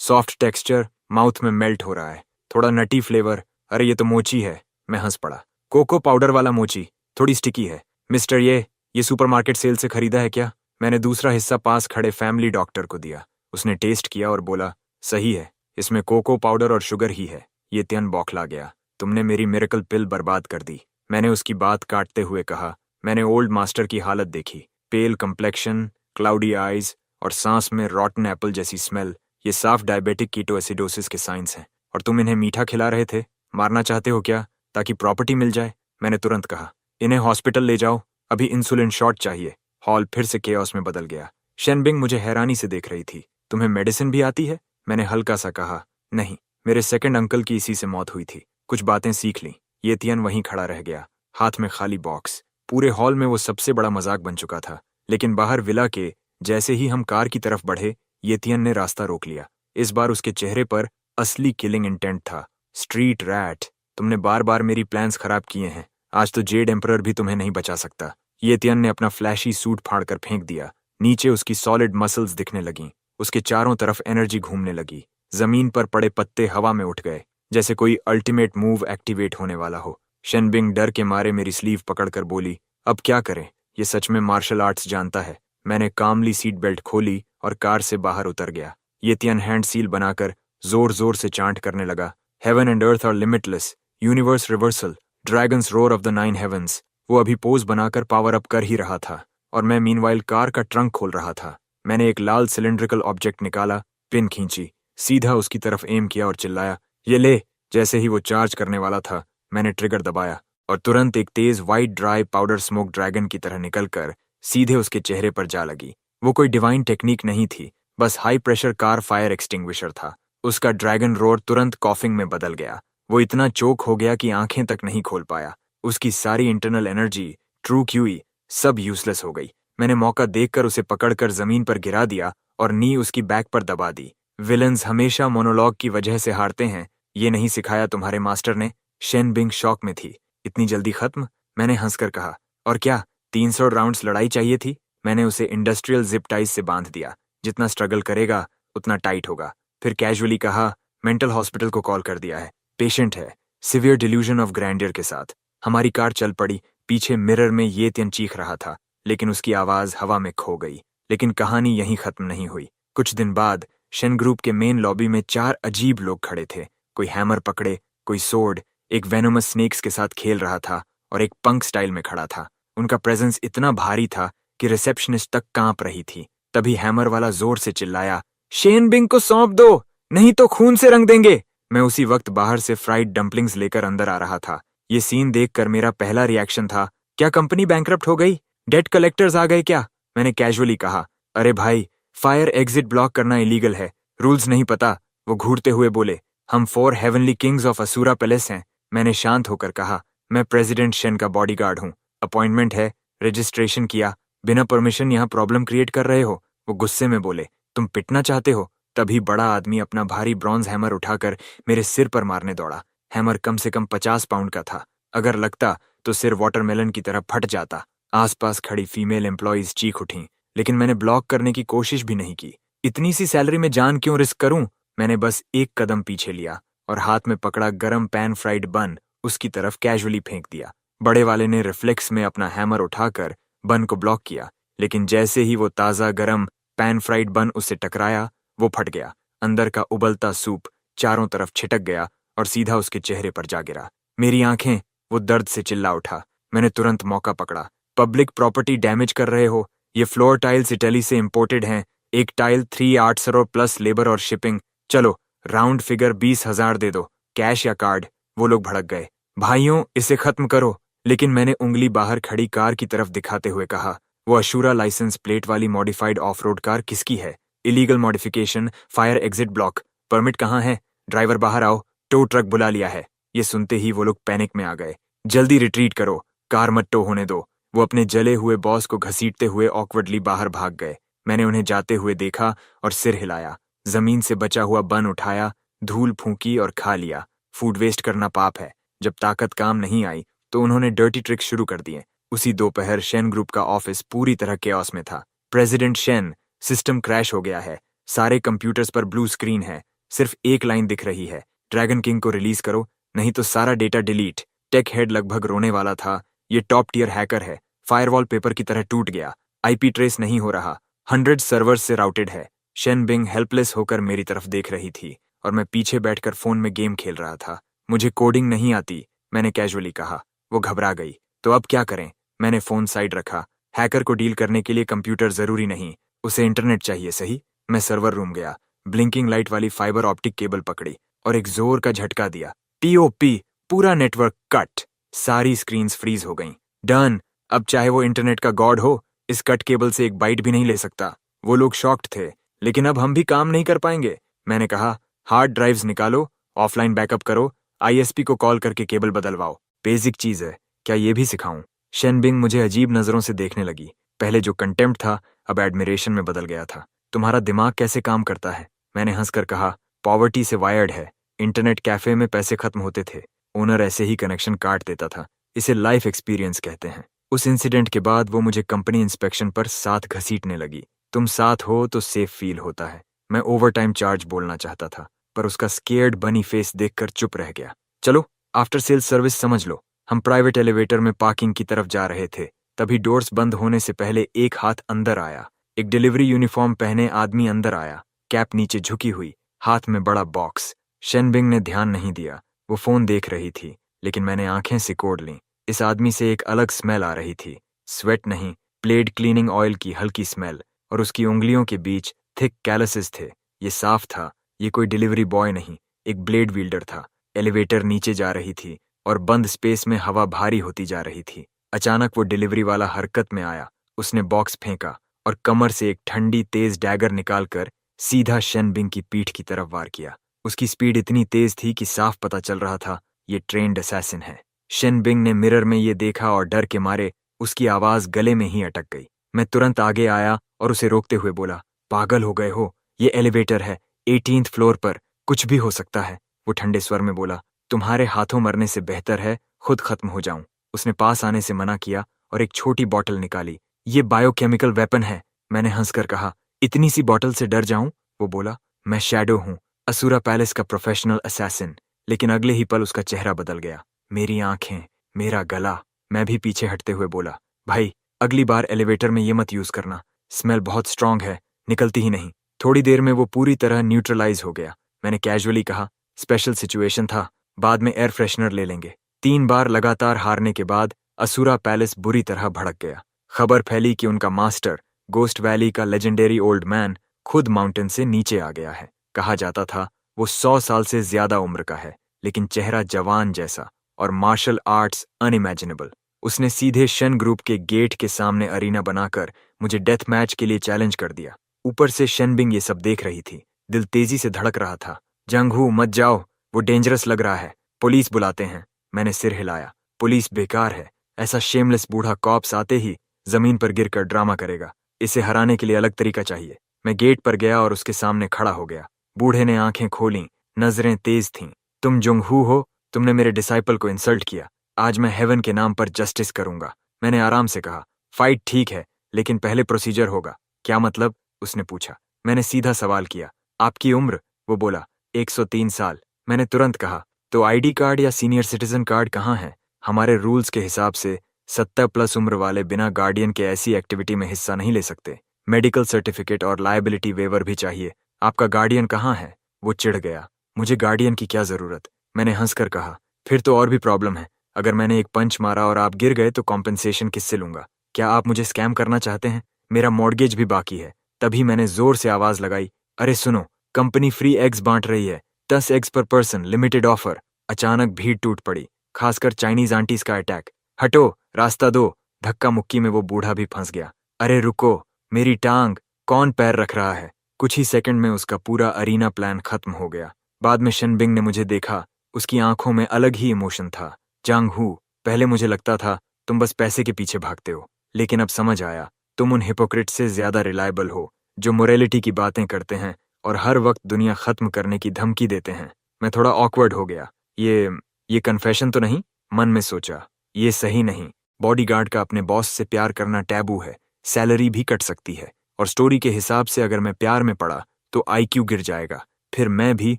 सॉफ्ट टेक्सचर, माउथ में मेल्ट हो रहा है, थोड़ा नटी फ्लेवर। अरे ये तो मोची है। मैं हंस पड़ा। कोको पाउडर वाला मोची, थोड़ी स्टिकी है। मिस्टर, ये सुपरमार्केट सेल से खरीदा है क्या? मैंने दूसरा हिस्सा पास खड़े फैमिली डॉक्टर को दिया। उसने टेस्ट किया और बोला, सही है, इसमें कोको पाउडर और शुगर ही है। ये तियन बौखला गया, तुमने मेरी मिरेकल पिल बर्बाद कर दी। मैंने उसकी बात काटते हुए कहा, मैंने ओल्ड मास्टर की हालत देखी, पेल कंप्लेक्शन, क्लाउडी आइज और सांस में रॉटन एप्पल जैसी स्मेल। ये साफ डायबिटिक कीटोएसिडोसिस के साइंस हैं। और तुम इन्हें मीठा खिला रहे थे? मारना चाहते हो क्या, ताकि प्रॉपर्टी मिल जाए? मैंने तुरंत कहा, इन्हें हॉस्पिटल ले जाओ, अभी इंसुलिन शॉट चाहिए। हॉल फिर से केओस में बदल गया। शेनबिंग मुझे हैरानी से देख रही थी। तुम्हें मेडिसिन भी आती है? मैंने हल्का सा कहा, नहीं, मेरे सेकंड अंकल की इसी से मौत हुई थी। कुछ बातें सीख ली। ये तियन वहीं खड़ा रह गया, हाथ में खाली बॉक्स। पूरे हॉल में वो सबसे बड़ा मजाक बन चुका था। लेकिन बाहर विला के जैसे ही हम कार की तरफ बढ़े, ये तियन ने रास्ता रोक लिया। इस बार उसके चेहरे पर असली किलिंग इंटेंट था। स्ट्रीट रैट, तुमने बार बार मेरी प्लान्स खराब किए हैं। आज तो जेड एम्परर भी तुम्हें नहीं बचा सकता। ये तियन ने अपना फ्लैशी सूट फाड़कर फेंक दिया। नीचे उसकी सॉलिड मसल्स दिखने लगीं। उसके चारों तरफ एनर्जी घूमने लगी। जमीन पर पड़े पत्ते हवा में उठ गए, जैसे कोई अल्टीमेट मूव एक्टिवेट होने वाला हो। शेनबिंग डर के मारे मेरी स्लीव पकड़कर बोली, अब क्या करें? ये सच में मार्शल आर्ट्स जानता है। मैंने कामली सीट बेल्ट खोली और कार से बाहर उतर गया। ये तियन हैंड सील बनाकर जोर जोर से चांट करने लगा, heaven and earth are limitless, universe reversal, dragon's roar of the 9 heavens. वो अभी पोज बनाकर पावर अप कर ही रहा था और मैं मीनवाइल कार का ट्रंक खोल रहा था। मैंने एक लाल सिलेंड्रिकल ऑब्जेक्ट निकाला, पिन खींची, सीधा उसकी तरफ एम किया और चिल्लाया, ये ले। जैसे ही वो चार्ज करने वाला था, मैंने ट्रिगर दबाया और तुरंत एक तेज white dry powder smoke dragon की तरह निकलकर सीधे उसके चेहरे पर जा लगी। वो कोई डिवाइन टेक्निक नहीं थी, बस high pressure car fire extinguisher था। उसका ड्रैगन रोर तुरंत कॉफिंग में बदल गया। वो इतना चोक हो गया कि आंखें तक नहीं खोल पाया। उसकी सारी इंटरनल एनर्जी, ट्रू क्यूई, सब यूजलेस हो गई। मैंने मौका देखकर उसे पकड़कर जमीन पर गिरा दिया और नी उसकी बैक पर दबा दी। विलन्स हमेशा मोनोलॉग की वजह से हारते हैं, ये नहीं सिखाया तुम्हारे मास्टर ने? शेन बिंग शॉक में थी। इतनी जल्दी खत्म? मैंने हंसकर कहा। और क्या, 300 राउंड्स लड़ाई चाहिए थी? मैंने उसे इंडस्ट्रियल जिप टाइज से बांध दिया। जितना स्ट्रगल करेगा उतना टाइट होगा। फिर कैजुअली कहा, मेंटल हॉस्पिटल को कॉल कर दिया है, पेशेंट है सिवियर डिल्यूजन ऑफ ग्रैंडियर के साथ। हमारी कार चल पड़ी। पीछे मिरर में ये त्यन चीख रहा था, लेकिन उसकी आवाज हवा में खो गई। लेकिन कहानी यहीं खत्म नहीं हुई। कुछ दिन बाद शेन ग्रुप के मेन लॉबी में 4 अजीब लोग खड़े थे। कोई हैमर पकड़े, कोई सोर्ड, एक वेनोमस स्नेक्स के साथ खेल रहा था और एक पंक स्टाइल में खड़ा था। उनका प्रेजेंस इतना भारी था कि रिसेप्शनिस्ट तक कांप रही थी। तभी हैमर वाला जोर से चिल्लाया, शेन बिंग को सौंप दो, नहीं तो खून से रंग देंगे। मैं उसी वक्त बाहर से फ्राइड डम्पलिंग्स लेकर अंदर आ रहा था। ये सीन देखकर मेरा पहला रिएक्शन था, क्या कंपनी बैंकरप्ट हो गई? डेट कलेक्टर्स आ गए क्या? मैंने कैजुअली कहा। अरे भाई, फायर एग्जिट ब्लॉक करना इलीगल है, रूल्स नहीं पता। वो घूरते हुए बोले, हम 4 heavenly kings of Asura palace हैं। मैंने शांत होकर कहा, मैं प्रेसिडेंट शेन का बॉडीगार्ड हूँ, अपॉइंटमेंट है, रजिस्ट्रेशन किया, बिना परमिशन यहाँ प्रॉब्लम क्रिएट कर रहे हो। वो गुस्से में बोले, तुम पिटना चाहते हो? तभी बड़ा आदमी अपना भारी ब्रॉन्ज हैमर उठाकर मेरे सिर पर मारने दौड़ा। हैमर कम से कम 50 पाउंड का था। अगर लगता तो सिर वाटरमेलन की तरह फट जाता। आसपास खड़ी फीमेल एम्प्लॉइज चीख उठीं, लेकिन मैंने ब्लॉक करने की कोशिश भी नहीं की। इतनी सी सैलरी में जान क्यों रिस्क करूं? मैंने बस एक कदम पीछे लिया और हाथ में पकड़ा गरम पैन फ्राइड बन उसकी तरफ कैजुअली फेंक दिया। बड़े वाले ने रिफ्लेक्स में अपना हैमर उठाकर बन को ब्लॉक किया, लेकिन जैसे ही वो ताज़ा गरम पैन फ्राइड बन उससे टकराया, वो फट गया। अंदर का उबलता सूप चारों तरफ छिटक गया और सीधा उसके चेहरे पर जा गिरा। मेरी आंखें, वो दर्द से चिल्ला उठा। मैंने तुरंत मौका पकड़ा। पब्लिक प्रॉपर्टी डैमेज कर रहे हो। ये फ्लोर टाइल्स इटली से इंपोर्टेड हैं। एक टाइल 3,800 प्लस लेबर और शिपिंग। चलो, राउंड फिगर 20,000 दे दो, कैश या कार्ड। वो लोग भड़क गए, भाइयों इसे खत्म करो। लेकिन मैंने उंगली बाहर खड़ी कार की तरफ दिखाते हुए कहा, वो अशूरा लाइसेंस प्लेट वाली मॉडिफाइड ऑफ रोड कार किसकी है? Illegal modification, fire exit block. Permit कहाँ है? ड्राइवर बाहर आओ, टो ट्रक बुला लिया है। ये सुनते ही वो लोग पैनिक में आ गए। जल्दी रिट्रीट करो, कार मत टो होने दो। वो अपने जले हुए बॉस को घसीटते हुए ऑकवर्डली बाहर भाग गए। मैंने उन्हें जाते हुए देखा और सिर हिलाया। जमीन से बचा हुआ बन उठाया, धूल फूंकी और खा लिया। फूड वेस्ट करना पाप है। जब ताकत काम नहीं आई तो उन्होंने डर्टी ट्रिक्स शुरू कर दिए। उसी दोपहर शेन ग्रुप का ऑफिस पूरी तरह केओस में था। प्रेसिडेंट शेन, सिस्टम क्रैश हो गया है। सारे कंप्यूटर्स पर ब्लू स्क्रीन है। सिर्फ एक लाइन दिख रही है, ड्रैगन किंग को रिलीज करो, नहीं तो सारा डेटा डिलीट। टेक हेड लगभग रोने वाला था। ये टॉप टियर हैकर है, फायरवॉल पेपर की तरह टूट गया। आईपी ट्रेस नहीं हो रहा, 100 सर्वर्स से राउटेड है। शेन बिंग हेल्पलेस होकर मेरी तरफ देख रही थी और मैं पीछे बैठकर फोन में गेम खेल रहा था। मुझे कोडिंग नहीं आती, मैंने कैजुअली कहा। वो घबरा गई। तो अब क्या करें? मैंने फोन साइड रखा। हैकर को डील करने के लिए कंप्यूटर जरूरी नहीं, उसे इंटरनेट चाहिए, सही? मैं सर्वर रूम गया, ब्लिंकिंग लाइट वाली फाइबर ऑप्टिक केबल पकड़ी और एक जोर का झटका दिया। पीओपी, पूरा नेटवर्क कट। सारी स्क्रीन्स फ्रीज हो गईं। डन। अब चाहे वो इंटरनेट का गॉड हो, इस कट केबल से एक बाइट भी नहीं ले सकता। वो लोग शॉक्ड थे, लेकिन अब हम भी काम नहीं कर पाएंगे। मैंने कहा, हार्ड ड्राइव्स निकालो, ऑफलाइन बैकअप करो, आईएसपी को कॉल करके केबल बदलवाओ। बेसिक चीज है, क्या ये भी सिखाऊं? शेन बिंग मुझे अजीब नजरों से देखने लगी। पहले जो कंटेम्प्ट था अब एडमिरेशन में बदल गया था। तुम्हारा दिमाग कैसे काम करता है? मैंने हंसकर कहा, पॉवर्टी से वायर्ड है। इंटरनेट कैफे में पैसे खत्म होते थे, ओनर ऐसे ही कनेक्शन काट देता था। इसे लाइफ एक्सपीरियंस कहते हैं। उस इंसिडेंट के बाद वो मुझे कंपनी इंस्पेक्शन पर साथ घसीटने लगी। तुम साथ हो तो सेफ फील होता है। मैं ओवरटाइम चार्ज बोलना चाहता था, पर उसका स्केयर्ड बनी फेस देखकर चुप रह गया। चलो, आफ्टर सेल्स सर्विस समझ लो। हम प्राइवेट एलिवेटर में पार्किंग की तरफ जा रहे थे, तभी डोर्स बंद होने से पहले एक हाथ अंदर आया। एक डिलीवरी यूनिफॉर्म पहने आदमी अंदर आया, कैप नीचे झुकी हुई, हाथ में बड़ा बॉक्स। शेन बिंग ने ध्यान नहीं दिया, वो फोन देख रही थी, लेकिन मैंने आंखें सिकोड़ लीं। इस आदमी से एक अलग स्मेल आ रही थी। स्वेट नहीं, प्लेट क्लीनिंग ऑयल की हल्की स्मेल, और उसकी उंगलियों के बीच थिक कैलसेस थे। ये साफ था, ये कोई डिलीवरी बॉय नहीं, एक ब्लेड विल्डर था। एलिवेटर नीचे जा रही थी और बंद स्पेस में हवा भारी होती जा रही थी। अचानक वो डिलीवरी वाला हरकत में आया। उसने बॉक्स फेंका और कमर से एक ठंडी तेज डैगर निकालकर सीधा शेनबिंग की पीठ की तरफ वार किया। उसकी स्पीड इतनी तेज थी कि साफ पता चल रहा था ये ट्रेन्ड असैसिन है। शेनबिंग ने मिरर में ये देखा और डर के मारे उसकी आवाज गले में ही अटक गई। मैं तुरंत आगे आया और उसे रोकते हुए बोला, पागल हो गए हो? ये एलिवेटर है, 18th फ्लोर पर, कुछ भी हो सकता है। वो ठंडे स्वर में बोला, तुम्हारे हाथों मरने से बेहतर है खुद खत्म हो जाऊं। उसने पास आने से मना किया और एक छोटी बॉटल निकाली। ये बायोकेमिकल वेपन है। मैंने हंसकर कहा, इतनी सी बॉटल से डर जाऊं? वो बोला, मैं शैडो हूं, असुरा पैलेस का प्रोफेशनल असैसिन। लेकिन अगले ही पल उसका चेहरा बदल गया। मेरी आंखें, मेरा गला। मैं भी पीछे हटते हुए बोला, भाई अगली बार एलिवेटर में ये मत यूज करना, स्मेल बहुत स्ट्रांग है, निकलती ही नहीं। थोड़ी देर में वो पूरी तरह न्यूट्रलाइज हो गया। मैंने कैजुअली कहा, स्पेशल सिचुएशन था, बाद में एयर फ्रेशनर ले लेंगे। 3 बार लगातार हारने के बाद असुरा पैलेस बुरी तरह भड़क गया। खबर फैली कि उनका मास्टर, गोस्ट वैली का लेजेंडरी ओल्ड मैन, खुद माउंटेन से नीचे आ गया है। कहा जाता था वो 100 साल से ज्यादा उम्र का है, लेकिन चेहरा जवान जैसा और मार्शल आर्ट्स अनइमेजिनेबल। उसने सीधे शन ग्रुप के गेट के सामने अरीना बनाकर मुझे डेथ मैच के लिए चैलेंज कर दिया। ऊपर से शेनबिंग ये सब देख रही थी। दिल तेजी से धड़क रहा था। जंगहू मत जाओ, वो डेंजरस लग रहा है, पुलिस बुलाते हैं। मैंने सिर हिलाया। पुलिस बेकार है, ऐसा शेमलेस बूढ़ा कॉप्स आते ही जमीन पर गिरकर ड्रामा करेगा। इसे हराने के लिए अलग तरीका चाहिए। मैं गेट पर गया और उसके सामने खड़ा हो गया। बूढ़े ने आंखें खोलीं, नजरें तेज थीं। तुम जंगहू हो? तुमने मेरे डिसाइपल को इंसल्ट किया। आज मैं हेवन के नाम पर जस्टिस करूंगा। मैंने आराम से कहा, फाइट ठीक है, लेकिन पहले प्रोसीजर होगा। क्या मतलब? उसने पूछा। मैंने सीधा सवाल किया, आपकी उम्र? वो बोला, 103 साल। मैंने तुरंत कहा, तो आईडी कार्ड या सीनियर सिटीजन कार्ड कहाँ है? हमारे रूल्स के हिसाब से 70+ उम्र वाले बिना गार्डियन के ऐसी एक्टिविटी में हिस्सा नहीं ले सकते। मेडिकल सर्टिफिकेट और लायबिलिटी वेवर भी चाहिए। आपका गार्डियन कहाँ है? वो चिढ़ गया। मुझे गार्डियन की क्या जरूरत? मैंने हंसकर कहा, फिर तो और भी प्रॉब्लम है। अगर मैंने एक पंच मारा और आप गिर गए तो कॉम्पेंसेशन किससे लूंगा? क्या आप मुझे स्कैम करना चाहते हैं? मेरा मॉर्गेज भी बाकी है। तभी मैंने जोर से आवाज लगाई, अरे सुनो, कंपनी फ्री एग्स बांट रही है, 10 एग्स पर पर्सन, लिमिटेड ऑफर। अचानक भीड़ टूट पड़ी, खासकर चाइनीज आंटीज का अटैक। हटो, रास्ता दो। धक्का मुक्की में वो बूढ़ा भी फंस गया। अरे रुको, मेरी टांग, कौन पैर रख रहा है? कुछ ही सेकंड में उसका पूरा अरीना प्लान खत्म हो गया। बाद में शेनबिंग ने मुझे देखा। उसकी आंखों में अलग ही इमोशन था। जांगहू, पहले मुझे लगता था तुम बस पैसे के पीछे भागते हो, लेकिन अब समझ आया, तुम उन हिपोक्रेट से ज्यादा रिलायबल हो जो मोरालिटी की बातें करते हैं और हर वक्त दुनिया खत्म करने की धमकी देते हैं। मैं थोड़ा ऑकवर्ड हो गया। ये कन्फेशन तो नहीं? मन में सोचा, ये सही नहीं। बॉडीगार्ड का अपने बॉस से प्यार करना टैबू है, सैलरी भी कट सकती है, और स्टोरी के हिसाब से अगर मैं प्यार में पड़ा तो आईक्यू गिर जाएगा। फिर मैं भी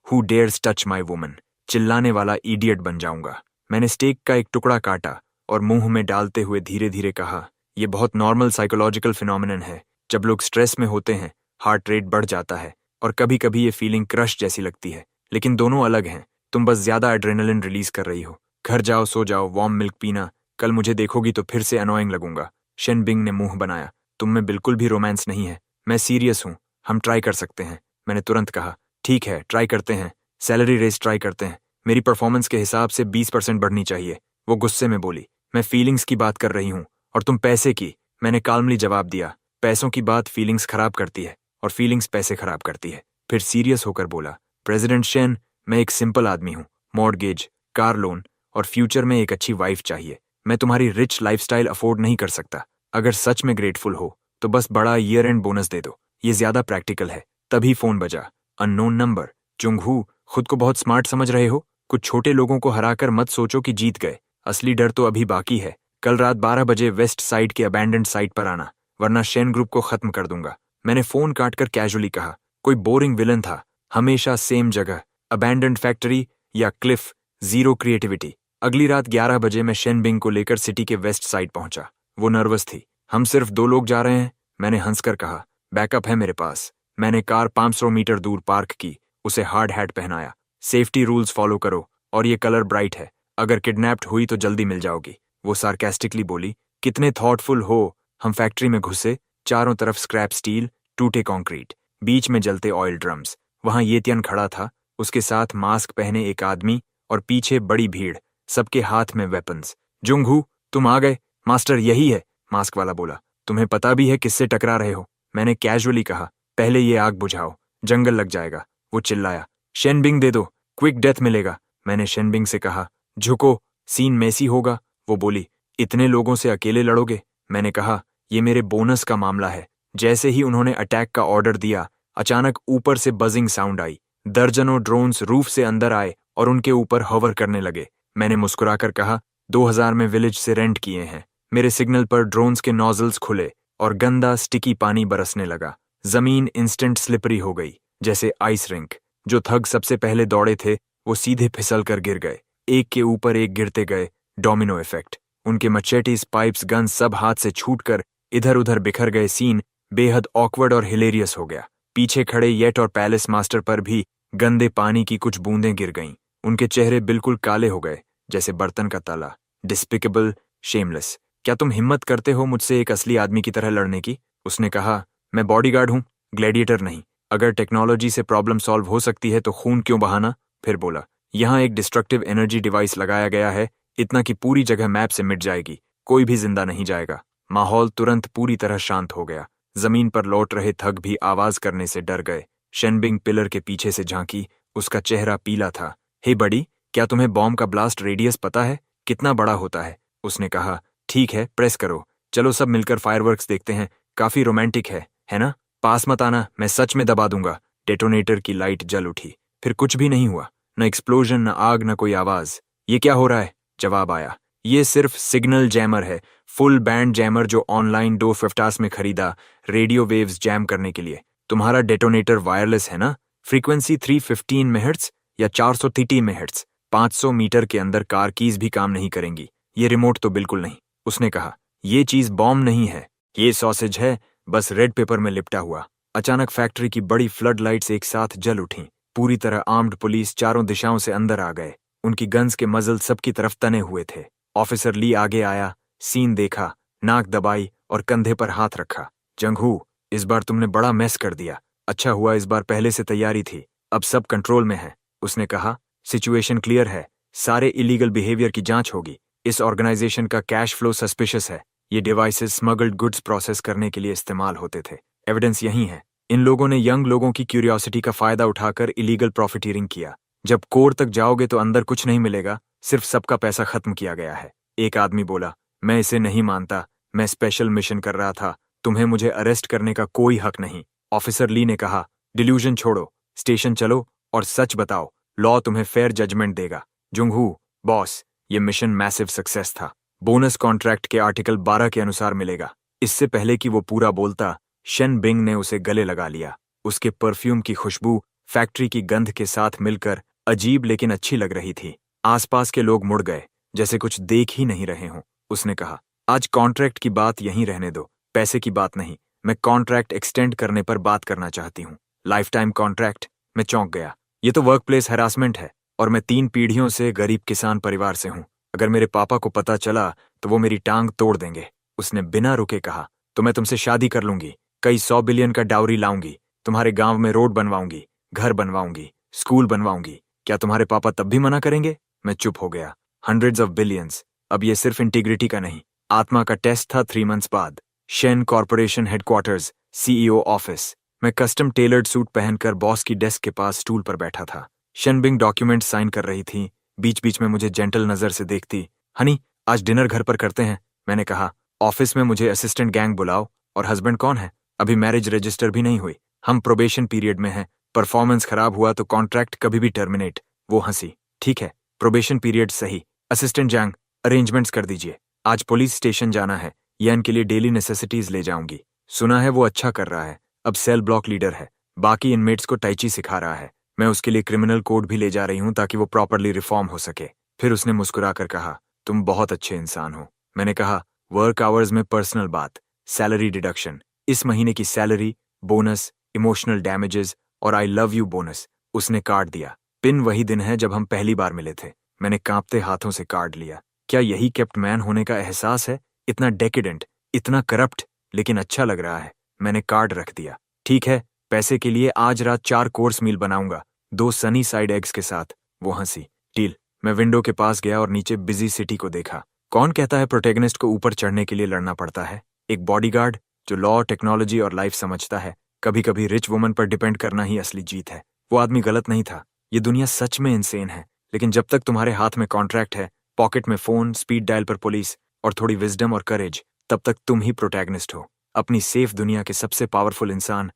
who dares touch my woman चिल्लाने वाला इडियट बन जाऊंगा। मैंने स्टेक का एक टुकड़ा काटा और मुंह में डालते हुए धीरे धीरे कहा, यह बहुत नॉर्मल साइकोलॉजिकल फिनोमिनन है। जब लोग स्ट्रेस में होते हैं, हार्ट रेट बढ़ जाता है और कभी कभी ये फीलिंग क्रश जैसी लगती है, लेकिन दोनों अलग हैं। तुम बस ज्यादा एड्रेनलिन रिलीज कर रही हो। घर जाओ, सो जाओ, वार्म मिल्क पीना। कल मुझे देखोगी तो फिर से अनोइंग लगूंगा। शेनबिंग ने मुंह बनाया, तुम में बिल्कुल भी रोमांस नहीं है। मैं सीरियस हूं, हम ट्राई कर सकते हैं। मैंने तुरंत कहा, ठीक है, ट्राई करते हैं। सैलरी रेस ट्राई करते हैं। मेरी परफॉर्मेंस के हिसाब से 20% बढ़नी चाहिए। वो गुस्से में बोली, मैं फीलिंग्स की बात कर रही हूँ और तुम पैसे की। मैंने काल्मली जवाब दिया, पैसों की बात फीलिंग्स खराब करती है और फीलिंग्स पैसे खराब करती है। फिर सीरियस होकर बोला, प्रेसिडेंट शेन, मैं एक सिंपल आदमी हूँ। मॉर्गेज, कार लोन और फ्यूचर में एक अच्छी वाइफ चाहिए। मैं तुम्हारी रिच लाइफस्टाइल अफोर्ड नहीं कर सकता। अगर सच में ग्रेटफुल हो तो बस बड़ा ईयर एंड बोनस दे दो, ये ज्यादा प्रैक्टिकल है। तभी फोन बजा। Unknown number. जुंगहू, खुद को बहुत स्मार्ट समझ रहे हो? कुछ छोटे लोगों को हराकर मत सोचो कि जीत गए। असली डर तो अभी बाकी है। कल रात 12 बजे वेस्ट साइड के अबैंडन्ड साइट पर आना, वरना शेन ग्रुप को खत्म कर दूंगा। मैंने फोन काटकर कैजुअली कहा, कोई बोरिंग विलन था, हमेशा सेम जगह, अबैंडन्ड फैक्ट्री या क्लिफ, जीरो क्रिएटिविटी। अगली रात 11 बजे मैं शेनबिंग को लेकर सिटी के वेस्ट साइड पहुंचा। वो नर्वस थी। हम सिर्फ 2 लोग जा रहे हैं, मैंने हंसकर कहा। बैकअप है मेरे पास। मैंने कार 500 मीटर दूर पार्क की, उसे हार्ड हैट पहनाया। सेफ्टी रूल्स फॉलो करो और ये कलर ब्राइट है, अगर किडनैप्ड हुई तो जल्दी मिल जाओगी। वो सार्केस्टिकली बोली, कितने थॉटफुल हो। हम फैक्ट्री में घुसे। चारों तरफ स्क्रैप स्टील, टूटे कंक्रीट, बीच में जलते ऑयल ड्रम्स। वहां येतियन खड़ा था, उसके साथ मास्क पहने एक आदमी और पीछे बड़ी भीड़, सबके हाथ में वेपन्स। जुंगहू, तुम आ गए। मास्टर यही है, मास्क वाला बोला। तुम्हें पता भी है किससे टकरा रहे हो? मैंने कैजुअली कहा। पहले ये आग बुझाओ, जंगल लग जाएगा। वो चिल्लाया। शेनबिंग दे दो, क्विक डेथ मिलेगा। मैंने शेनबिंग से कहा, झुको, सीन मेसी होगा। वो बोली, इतने लोगों से अकेले लड़ोगे? मैंने कहा, ये मेरे बोनस का मामला है। जैसे ही उन्होंने अटैक का ऑर्डर दिया, अचानक ऊपर से बजिंग साउंड आई। दर्जनों ड्रोन्स रूफ से अंदर आए और उनके ऊपर हवर करने लगे। मैंने मुस्कुराकर कहा, 2000 में विलेज से रेंट किए हैं। मेरे सिग्नल पर ड्रोन्स के नोजल्स खुले और गंदा स्टिकी पानी बरसने लगा। जमीन इंस्टेंट स्लिपरी हो गई, जैसे आइस रिंक। जो थग सबसे पहले दौड़े थे वो सीधे फिसल कर गिर गए, एक के ऊपर एक गिरते गए। Domino effect. उनके मचेटीज, पाइप्स, गन सब हाथ से छूटकर इधर उधर बिखर गए। सीन बेहद ऑकवर्ड और हिलेरियस हो गया। पीछे खड़े येट और पैलेस मास्टर पर भी गंदे पानी की कुछ बूंदें गिर गईं। उनके चेहरे बिल्कुल काले हो गए, जैसे बर्तन का ताला। Despicable, shameless. क्या तुम हिम्मत करते हो मुझसे एक असली आदमी की तरह लड़ने की? उसने कहा, मैं बॉडीगार्ड हूं, ग्लैडिएटर नहीं। अगर टेक्नोलॉजी से प्रॉब्लम सॉल्व हो सकती है तो खून क्यों बहाना? फिर बोला, यहां एक डिस्ट्रक्टिव एनर्जी डिवाइस लगाया गया है, इतना कि पूरी जगह मैप से मिट जाएगी, कोई भी जिंदा नहीं जाएगा। माहौल तुरंत पूरी तरह शांत हो गया। जमीन पर लौट रहे थग भी आवाज करने से डर गए। शेनबिंग पिलर के पीछे से झांकी, उसका चेहरा पीला था। हे बड़ी, क्या तुम्हें बॉम्ब का ब्लास्ट रेडियस पता है? कितना बड़ा होता है? उसने कहा, ठीक है, प्रेस करो। चलो सब मिलकर फायरवर्क्स देखते हैं। काफी रोमांटिक है ना? पास मत आना, मैं सच में दबा दूंगा। डेटोनेटर की लाइट जल उठी। फिर कुछ भी नहीं हुआ, न एक्सप्लोजन, न आग, न कोई आवाज। ये क्या हो रहा है? जवाब आया, ये सिर्फ सिग्नल जैमर है, फुल बैंड जैमर जो ऑनलाइन 250 में खरीदा, रेडियो वेव्स जैम करने के लिए। तुम्हारा डेटोनेटर वायरलेस है ना? फ्रीक्वेंसी 315 मेहर्ट्ज या 430 मेहर्ट्ज। 500 मीटर के अंदर कार कीज भी काम नहीं करेंगी। ये रिमोट तो बिल्कुल नहीं। उसने कहा, ये चीज बॉम्ब नहीं है, ये सॉसेज है, बस रेड पेपर में लिपटा हुआ। अचानक फैक्ट्री की बड़ी फ्लड लाइट्स एक साथ जल उठीं। पूरी तरह आर्म्ड पुलिस चारों दिशाओं से अंदर आ गए। उनकी गन्स के मजल सबकी तरफ तने हुए थे। ऑफिसर ली आगे आया, सीन देखा, नाक दबाई और कंधे पर हाथ रखा। जंगहू, इस बार तुमने बड़ा मेस कर दिया। अच्छा हुआ इस बार पहले से तैयारी थी, अब सब कंट्रोल में है। उसने कहा, सिचुएशन क्लियर है, सारे इलीगल बिहेवियर की जांच होगी। इस ऑर्गेनाइजेशन का कैश फ्लो सस्पिशियस है। ये डिवाइसेस स्मगल्ड गुड्स प्रोसेस करने के लिए इस्तेमाल होते थे। एविडेंस यही है। इन लोगों ने यंग लोगों की क्यूरियोसिटी का फायदा उठाकर इलीगल प्रॉफिटियरिंग किया। जब कोर तक जाओगे तो अंदर कुछ नहीं मिलेगा, सिर्फ सबका पैसा खत्म किया गया है। एक आदमी बोला, मैं इसे नहीं मानता, मैं स्पेशल मिशन कर रहा था, तुम्हें मुझे अरेस्ट करने का कोई हक नहीं। ऑफिसर ली ने कहा, डिल्यूजन छोड़ो, स्टेशन चलो और सच बताओ, लॉ तुम्हें फेयर जजमेंट देगा। जुंगहू, बॉस, ये मिशन मैसिव सक्सेस था। बोनस कॉन्ट्रैक्ट के आर्टिकल 12 के अनुसार मिलेगा। इससे पहले कि वो पूरा बोलता, शेन बिंग ने उसे गले लगा लिया। उसके परफ्यूम की खुशबू फैक्ट्री की गंध के साथ मिलकर अजीब लेकिन अच्छी लग रही थी। आसपास के लोग मुड़ गए, जैसे कुछ देख ही नहीं रहे हों। उसने कहा, आज कॉन्ट्रैक्ट की बात यहीं रहने दो, पैसे की बात नहीं। मैं कॉन्ट्रैक्ट एक्सटेंड करने पर बात करना चाहती हूँ। Life time contract. मैं चौंक गया। ये तो वर्क प्लेस हैरासमेंट है और मैं 3 पीढ़ियों से गरीब किसान परिवार से हूँ। अगर मेरे पापा को पता चला तो वो मेरी टांग तोड़ देंगे। उसने बिना रुके कहा, तो मैं तुमसे शादी कर लूंगी, कई 100 बिलियन का डाउरी लाऊंगी, तुम्हारे गांव में रोड बनवाऊंगी, घर बनवाऊंगी, स्कूल बनवाऊंगी। क्या तुम्हारे पापा तब भी मना करेंगे? मैं चुप हो गया। Hundreds of billions. अब ये सिर्फ इंटीग्रिटी का नहीं, आत्मा का टेस्ट था। 3 मंथ्स बाद Shane corporation headquarters, CEO office. मैं कस्टम टेलर्ड सूट पहनकर बॉस की डेस्क के पास स्टूल पर बैठा था। शेनबिंग डॉक्यूमेंट साइन कर रही थी। बीच बीच में मुझे जेंटल नजर से देखती। हनी, आज डिनर घर पर करते हैं। मैंने कहा, ऑफिस में मुझे असिस्टेंट गैंग बुलाओ। और हस्बैंड कौन है? अभी मैरिज रजिस्टर भी नहीं हुई, हम प्रोबेशन पीरियड में हैं। परफॉर्मेंस खराब हुआ तो कॉन्ट्रैक्ट कभी भी टर्मिनेट। वो हंसी, ठीक है, प्रोबेशन पीरियड सही। असिस्टेंट जैंग, अरेंजमेंट्स कर दीजिए। आज पुलिस स्टेशन जाना है, यन के लिए डेली नेसेसिटीज ले जाऊंगी। सुना है वो अच्छा कर रहा है, अब सेल ब्लॉक लीडर है, बाकी इनमेट्स को टाइची सिखा रहा है। मैं उसके लिए क्रिमिनल कोड भी ले जा रही हूं ताकि वो प्रॉपरली रिफॉर्म हो सके। फिर उसने मुस्कुराकर कहा, तुम बहुत अच्छे इंसान हो। मैंने कहा, वर्क आवर्स में पर्सनल बात, सैलरी डिडक्शन, इस महीने की सैलरी, बोनस, इमोशनल डैमेजेस और आई लव यू बोनस। उसने काट दिया। पिन वही दिन है जब हम पहली बार मिले थे। मैंने कांपते हाथों से कार्ड लिया। क्या यही केप्ट मैन होने का एहसास है? इतना डेकेडेंट, इतना करप्ट, लेकिन अच्छा लग रहा है। मैंने कार्ड रख दिया। ठीक है, पैसे के लिए आज रात 4 कोर्स मील बनाऊंगा, 2 सनी साइड एग्स के साथ। वो हंसी। डील। मैं विंडो के पास गया और नीचे बिजी सिटी को देखा। कौन कहता है प्रोटेगनिस्ट को ऊपर चढ़ने के लिए लड़ना पड़ता है? एक बॉडीगार्ड जो लॉ, टेक्नोलॉजी और लाइफ समझता है। कभी कभी रिच वुमन पर डिपेंड करना ही असली जीत है। वो आदमी गलत नहीं था। ये दुनिया सच में इंसेन है, लेकिन जब तक तुम्हारे हाथ में कॉन्ट्रैक्ट है, पॉकेट में फोन, स्पीड डायल पर पुलिस और थोड़ी विजडम और करेज, तब तक तुम ही प्रोटैगनिस्ट हो। अपनी सेफ दुनिया के सबसे पावरफुल इंसान